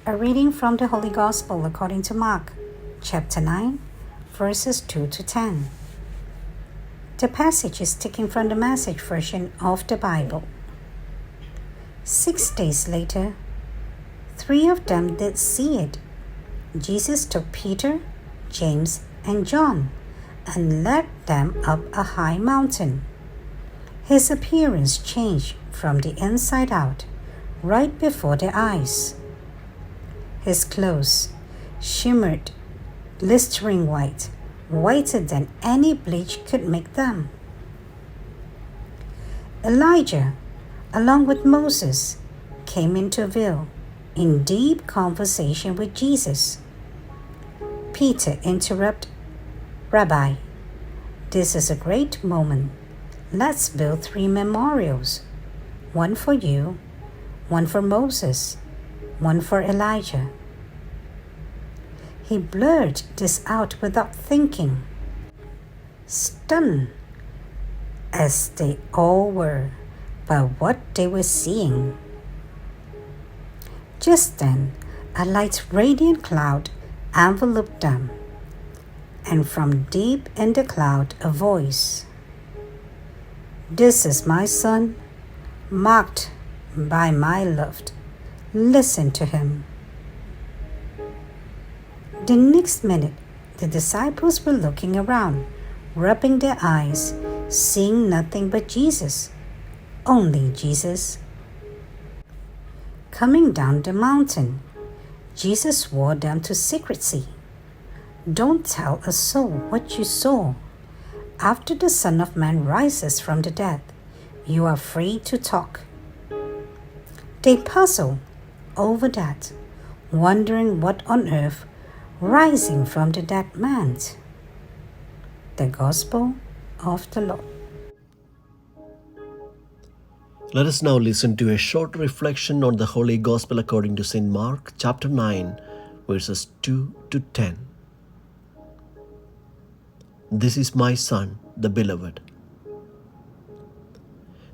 A reading from the Holy Gospel according to Mark, chapter 9, verses 2 to 10. The passage is taken from the Message version of the Bible. 6 days later, 3 of them did see it. Jesus took Peter, James, and John and led them up a high mountain. His appearance changed from the inside out, right before their eyes. His clothes shimmered, glistering white, whiter than any bleach could make them. Elijah, along with Moses, came into view in deep conversation with Jesus. Peter interrupted, "Rabbi, this is a great moment. Let's build 3 memorials, one for you, one for Moses, one for Elijah." He blurted this out without thinking, stunned as they all were by what they were seeing. Just then, a light radiant cloud enveloped them, and from deep in the cloud a voice, "This is my son, marked by my loved. Listen to him." The next minute, the disciples were looking around, rubbing their eyes, seeing nothing but Jesus, only Jesus. Coming down the mountain, Jesus warned them to secrecy. "Don't tell a soul what you saw. After the Son of Man rises from the dead, you are free to talk." They puzzled over that, wondering what on earth rising from the dead meant. The Gospel of the Lord. Let us now listen to a short reflection on the Holy Gospel according to St. Mark, chapter 9, verses 2 to 10. This is my Son, the Beloved.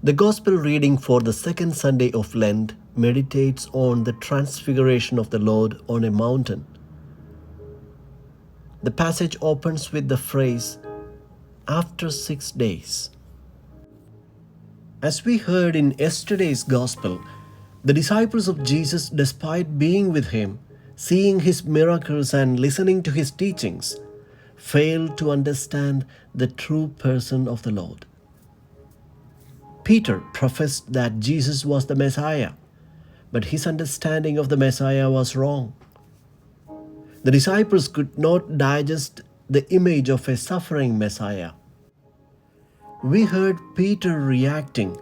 The Gospel reading for the second Sunday of Lent meditates on the Transfiguration of the Lord on a mountain. The passage opens with the phrase, "after 6 days." As we heard in yesterday's Gospel, the disciples of Jesus, despite being with him, seeing his miracles and listening to his teachings, failed to understand the true person of the Lord. Peter professed that Jesus was the Messiah, but his understanding of the Messiah was wrong. The disciples could not digest the image of a suffering Messiah. We heard Peter reacting,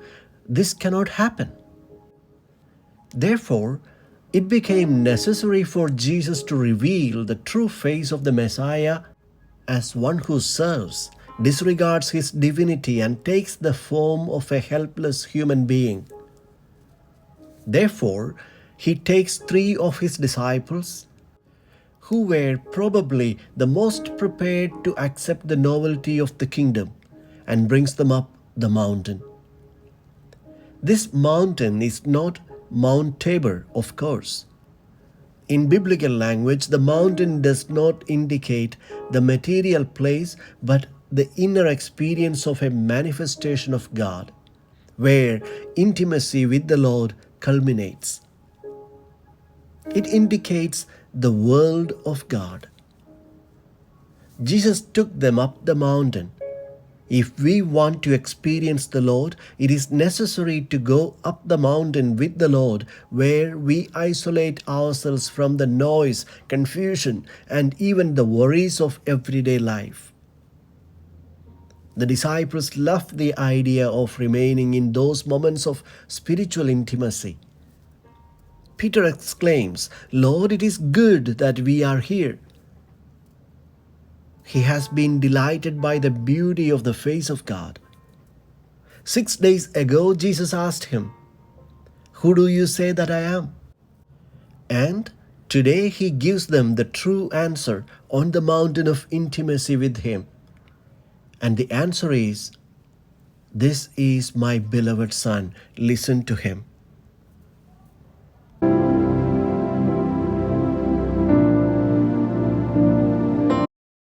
"This cannot happen." Therefore, it became necessary for Jesus to reveal the true face of the Messiah as one who serves, disregards his divinity, and takes the form of a helpless human being. Therefore, he takes 3 of his disciples, who were probably the most prepared to accept the novelty of the kingdom, and brings them up the mountain. This mountain is not Mount Tabor, of course. In biblical language, the mountain does not indicate the material place, but the inner experience of a manifestation of God, where intimacy with the Lord culminates. It indicates the world of God. Jesus took them up the mountain. If we want to experience the Lord, it is necessary to go up the mountain with the Lord, where we isolate ourselves from the noise, confusion, and even the worries of everyday life. The disciples loved the idea of remaining in those moments of spiritual intimacy. Peter exclaims, "Lord, it is good that we are here." He has been delighted by the beauty of the face of God. 6 days ago, Jesus asked him, "Who do you say that I am?" And today he gives them the true answer on the mountain of intimacy with him. And the answer is, "This is my beloved Son, listen to him."